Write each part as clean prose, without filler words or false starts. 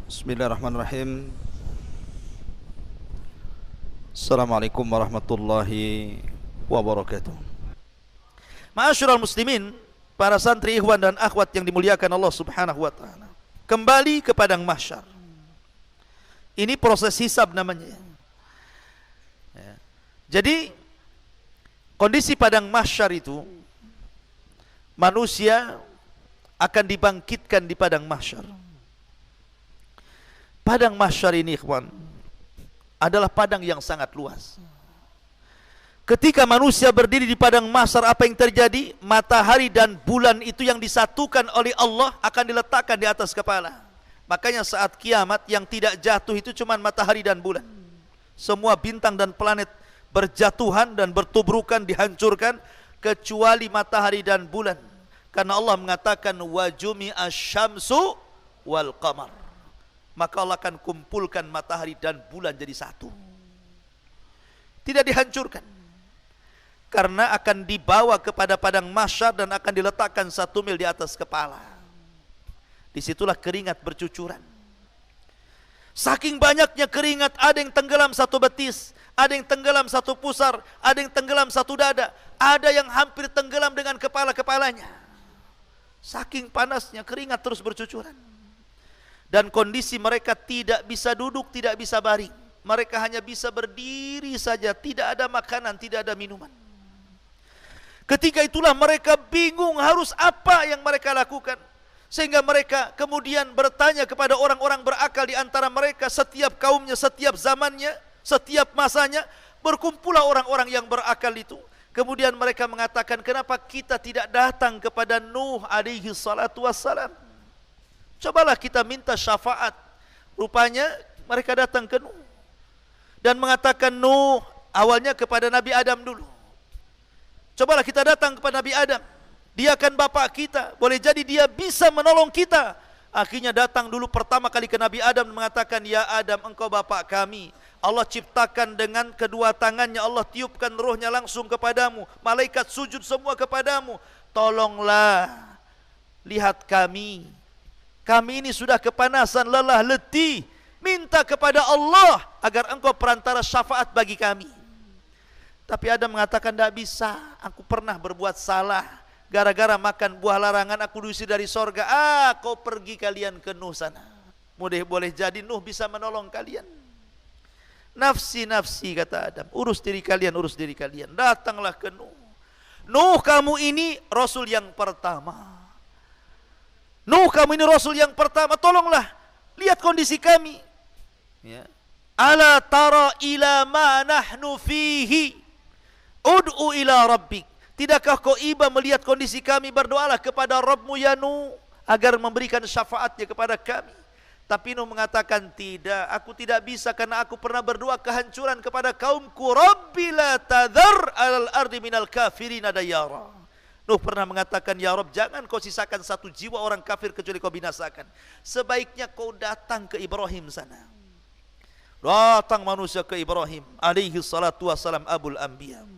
Bismillahirrahmanirrahim. Assalamualaikum warahmatullahi wabarakatuh. Ma'asyiral muslimin, para santri, ikhwan dan akhwat yang dimuliakan Allah Subhanahu wa taala. Kembali ke padang mahsyar. Ini proses hisab namanya. Ya. Jadi kondisi padang mahsyar itu, manusia akan dibangkitkan di padang mahsyar. Padang mahsyar ini, ikhwan, adalah padang yang sangat luas. Ketika manusia berdiri di padang mahsyar, apa yang terjadi? Matahari dan bulan itu yang disatukan oleh Allah akan diletakkan di atas kepala. Makanya saat kiamat yang tidak jatuh itu cuma matahari dan bulan. Semua bintang dan planet berjatuhan dan bertubrukan, dihancurkan, kecuali matahari dan bulan. Karena Allah mengatakan wajumi asyamsu wal qamar. Maka Allah akan kumpulkan matahari dan bulan jadi satu. Tidak dihancurkan. Karena akan dibawa kepada padang mahsyar dan akan diletakkan 1 mil di atas kepala. Disitulah keringat bercucuran. Saking banyaknya keringat, ada yang tenggelam 1 betis, ada yang tenggelam 1 pusar, ada yang tenggelam 1 dada, ada yang hampir tenggelam dengan kepala-kepalanya. Saking panasnya keringat terus bercucuran. Dan kondisi mereka tidak bisa duduk, tidak bisa baring. Mereka hanya bisa berdiri saja, tidak ada makanan, tidak ada minuman. Ketika itulah mereka bingung harus apa yang mereka lakukan. Sehingga mereka kemudian bertanya kepada orang-orang berakal di antara mereka, setiap kaumnya, setiap zamannya, setiap masanya, berkumpullah orang-orang yang berakal itu. Kemudian mereka mengatakan, kenapa kita tidak datang kepada Nuh alaihi salatu wassalam? Cobalah kita minta syafaat. Rupanya mereka datang ke Nuh dan mengatakan, Nuh, awalnya kepada Nabi Adam dulu. Cobalah kita datang kepada Nabi Adam. Dia kan bapak kita, boleh jadi dia bisa menolong kita. Akhirnya datang dulu pertama kali ke Nabi Adam dan mengatakan, ya Adam, engkau bapak kami. Allah ciptakan dengan kedua tangannya, Allah tiupkan rohnya langsung kepadamu. Malaikat sujud semua kepadamu. Tolonglah, lihat kami. Kami ini sudah kepanasan, lelah, letih. Minta kepada Allah agar engkau perantara syafaat bagi kami. Tapi Adam mengatakan, tidak bisa. Aku pernah berbuat salah. Gara-gara makan buah larangan, aku diusir dari sorga. Kau pergi kalian ke Nuh sana. Boleh jadi Nuh bisa menolong kalian. Nafsi, kata Adam. Urus diri kalian, urus diri kalian. Datanglah ke Nuh. Nuh, kamu ini Rasul yang pertama. Nuh, kamu ini Rasul yang pertama, tolonglah, lihat kondisi kami. Ya. Ala tara ila ma nahnu fihi, ud'u ila rabbik. Tidakkah kau iba melihat kondisi kami? Berdoalah kepada Rabbmu ya Nuh, agar memberikan syafaatnya kepada kami. Tapi Nuh mengatakan, tidak, aku tidak bisa, karena aku pernah berdoa kehancuran kepada kaumku. Rabbi la tadhar alal ardi minal kafirin dayara. Nuh pernah mengatakan, ya Rabb, jangan kau sisakan 1 jiwa orang kafir kecuali kau binasakan. Sebaiknya kau datang ke Ibrahim sana. Datang manusia ke Ibrahim alaihi salatu wassalam, abul anbiya.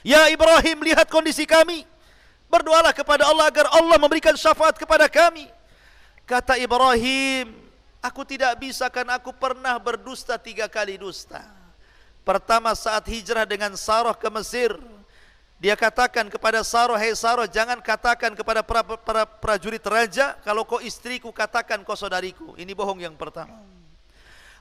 Ya Ibrahim, lihat kondisi kami. Berdoalah kepada Allah agar Allah memberikan syafaat kepada kami. Kata Ibrahim, aku tidak bisa, karena aku pernah berdusta 3 kali dusta. Pertama saat hijrah dengan Sarah ke Mesir. Dia katakan kepada Sarah, hei Sarah, jangan katakan kepada para prajurit raja, kalau kau istriku, katakan kau saudariku. Ini bohong yang pertama.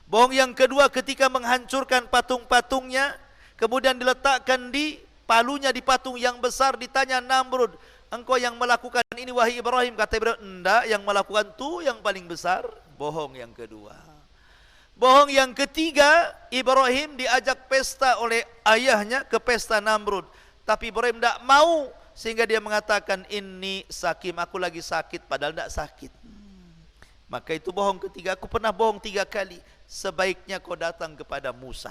Bohong yang kedua, ketika menghancurkan patung-patungnya, kemudian diletakkan di palunya di patung yang besar, ditanya Namrud, engkau yang melakukan ini wahai Ibrahim? Kata Ibrahim, enggak, yang melakukan itu yang paling besar. Bohong yang kedua. Bohong yang ketiga, Ibrahim diajak pesta oleh ayahnya ke pesta Namrud. Tapi Ibrahim tidak mau, sehingga dia mengatakan, ini sakim, aku lagi sakit, padahal tidak sakit. Maka itu bohong ketiga. Aku pernah bohong 3 kali. Sebaiknya kau datang kepada Musa.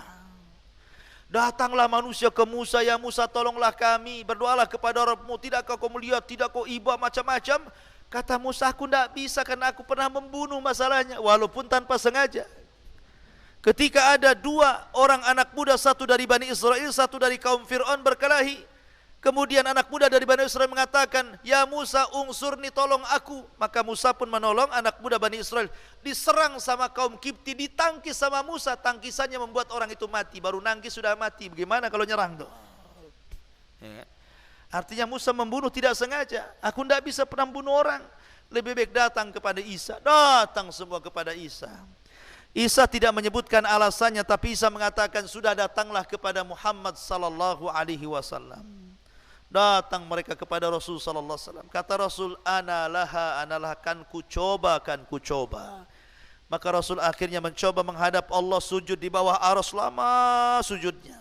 Datanglah manusia ke Musa, ya Musa, tolonglah kami, berdoalah kepada Rabbmu. Tidakkah kau melihat, tidak kau iba, macam-macam. Kata Musa, aku tidak bisa, karena aku pernah membunuh masalahnya, walaupun tanpa sengaja. Ketika ada 2 orang anak muda, satu dari Bani Israel, satu dari kaum Fir'aun berkelahi, Kemudian anak muda dari Bani Israel mengatakan, "Ya Musa, ungsurni, tolong aku." Maka Musa pun menolong anak muda Bani Israel. Diserang sama kaum Kipti, ditangkis sama Musa. Tangkisannya membuat orang itu mati. Baru nangkis sudah mati. Bagaimana kalau nyerang tuh? Ya. Artinya Musa membunuh tidak sengaja. Aku tidak bisa pernah membunuh orang. Lebih baik datang kepada Isa. Datang semua kepada Isa. Isa tidak menyebutkan alasannya, tapi Isa mengatakan, sudah datanglah kepada Muhammad sallallahu alaihi wasallam. Datang mereka kepada Rasul sallallahu alaihi wasallam. Kata Rasul, analah kan ku coba. Maka Rasul akhirnya mencoba menghadap Allah, sujud di bawah arsy, lama sujudnya.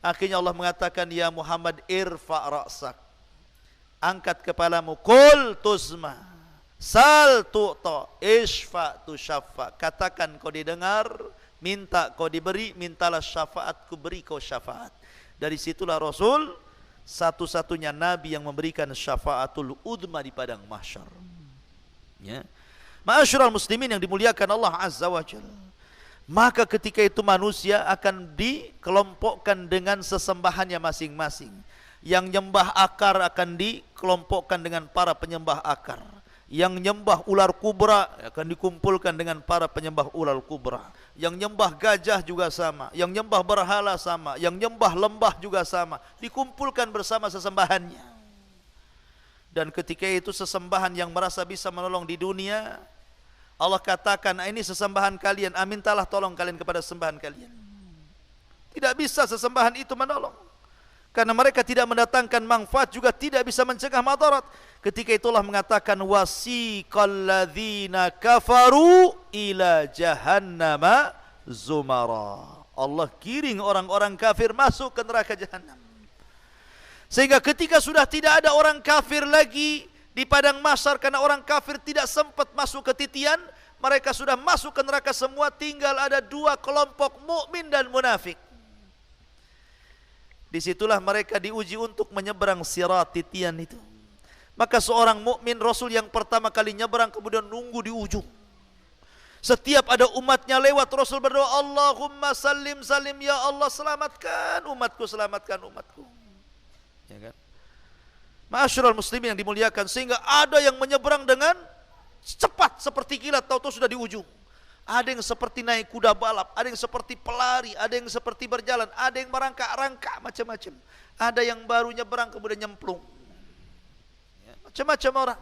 Akhirnya Allah mengatakan, ya Muhammad, irfa' ra'sak. Angkat kepalamu, qul tusma, sal tu'ta, ishfa' tusyaffa. Katakan kau didengar, minta kau diberi, mintalah syafaat, ku beri kau syafaat. Dari situlah Rasul satu-satunya nabi yang memberikan syafaatul udma di padang mahsyar. Ya. Ma'asyiral muslimin yang dimuliakan Allah Azza wa Jalla. Maka ketika itu manusia akan dikelompokkan dengan sesembahannya masing-masing. Yang nyembah akar akan dikelompokkan dengan para penyembah akar. Yang nyembah ular kubra akan dikumpulkan dengan para penyembah ular kubra. Yang nyembah gajah juga sama. Yang nyembah berhala sama. Yang nyembah lembah juga sama. Dikumpulkan bersama sesembahannya. Dan ketika itu sesembahan yang merasa bisa menolong di dunia, Allah katakan, ini sesembahan kalian, mintalah tolong kalian kepada sesembahan kalian. Tidak bisa sesembahan itu menolong. Karena mereka tidak mendatangkan manfaat, juga tidak bisa mencegah madarat. Ketika itulah mengatakan, wasiqal ladzina kafaru ila jahannama zumara. Allah giring orang-orang kafir masuk ke neraka jahanam. Sehingga ketika sudah tidak ada orang kafir lagi di padang mahsyar, karena orang kafir tidak sempat masuk ke titian, mereka sudah masuk ke neraka semua, tinggal ada dua kelompok, mukmin dan munafik. Disitulah mereka diuji untuk menyeberang sirat titian itu. Maka seorang mukmin, Rasul yang pertama kali nyeberang, kemudian nunggu di ujung. Setiap ada umatnya lewat, Rasul berdoa, Allahumma salim salim, ya Allah selamatkan umatku, selamatkan umatku. Ya kan? Ma'asyiral muslimin yang dimuliakan, sehingga ada yang menyeberang dengan cepat seperti kilat, tahu-tahu sudah di ujung. Ada yang seperti naik kuda balap, ada yang seperti pelari, ada yang seperti berjalan, ada yang merangkak-rangkak, macam-macam. Ada yang baru nyeberang kemudian nyemplung. Ya, macam-macam orang.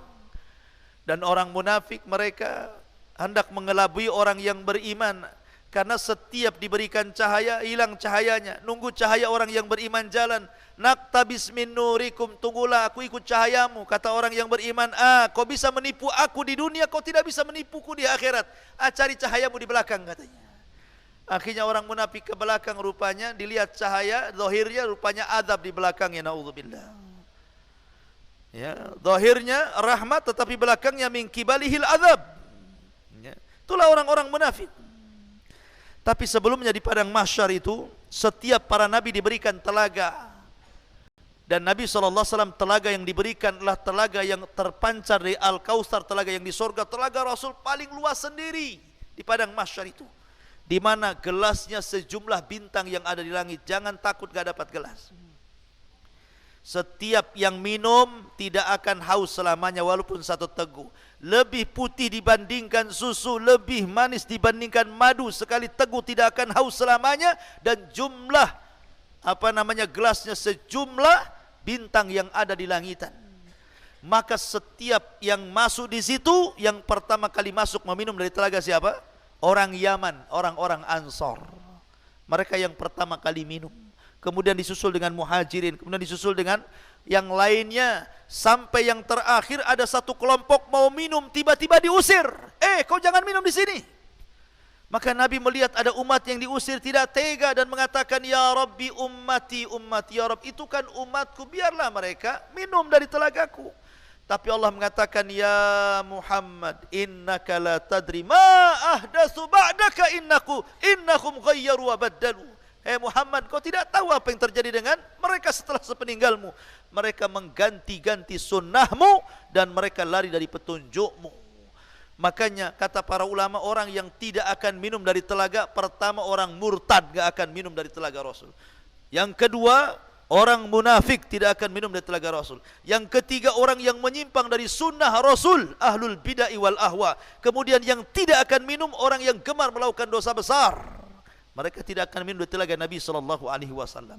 Dan orang munafik, mereka hendak mengelabui orang yang beriman. Karena setiap diberikan cahaya, hilang cahayanya. Nunggu cahaya orang yang beriman jalan. Naktabis min nurikum, tunggulah aku ikut cahayamu. Kata orang yang beriman, kau bisa menipu aku di dunia, kau tidak bisa menipuku di akhirat. Cari cahayamu di belakang, katanya. Akhirnya orang munafik ke belakang, rupanya dilihat cahaya, zahirnya rupanya azab di belakangnya, naudzubillah. Ya, zahirnya rahmat, tetapi belakangnya min kibalihil azab. Ya, itulah orang-orang munafik. Tapi sebelumnya di padang mahsyar itu, setiap para nabi diberikan telaga. Dan Nabi SAW, telaga yang diberikan adalah telaga yang terpancar dari Al-Kautsar, telaga yang di sorga, telaga Rasul paling luas sendiri di padang mahsyar itu. Di mana gelasnya sejumlah bintang yang ada di langit. Jangan takut gak dapat gelas. Setiap yang minum tidak akan haus selamanya walaupun satu teguk. Lebih putih dibandingkan susu, lebih manis dibandingkan madu. Sekali teguk tidak akan haus selamanya. Dan jumlah gelasnya sejumlah bintang yang ada di langitan. Maka setiap yang masuk di situ, yang pertama kali masuk meminum dari telaga siapa? Orang Yaman, orang-orang Ansor. Mereka yang pertama kali minum. Kemudian disusul dengan Muhajirin, kemudian disusul dengan yang lainnya, sampai yang terakhir ada satu kelompok mau minum, tiba-tiba diusir. Kau jangan minum di sini. Maka Nabi melihat ada umat yang diusir, tidak tega dan mengatakan, ya Rabbi ummati ummati, ya Rabb, itu kan umatku, biarlah mereka minum dari telagaku. Tapi Allah mengatakan, ya Muhammad, innaka la tadri ma ahdatsu ba'daka, innahum ghayyaru wa baddalu. Muhammad, kau tidak tahu apa yang terjadi dengan mereka setelah sepeninggalmu. Mereka mengganti-ganti sunnahmu dan mereka lari dari petunjukmu. Makanya kata para ulama, orang yang tidak akan minum dari telaga, pertama orang murtad, gak akan minum dari telaga Rasul. Yang kedua, Orang munafik tidak akan minum dari telaga Rasul. Yang ketiga, orang yang menyimpang dari sunnah Rasul, ahlul bid'ah wal ahwa. Kemudian yang tidak akan minum, orang yang gemar melakukan dosa besar. Mereka tidak akan minum dari telaga Nabi sallallahu alaihi wasallam.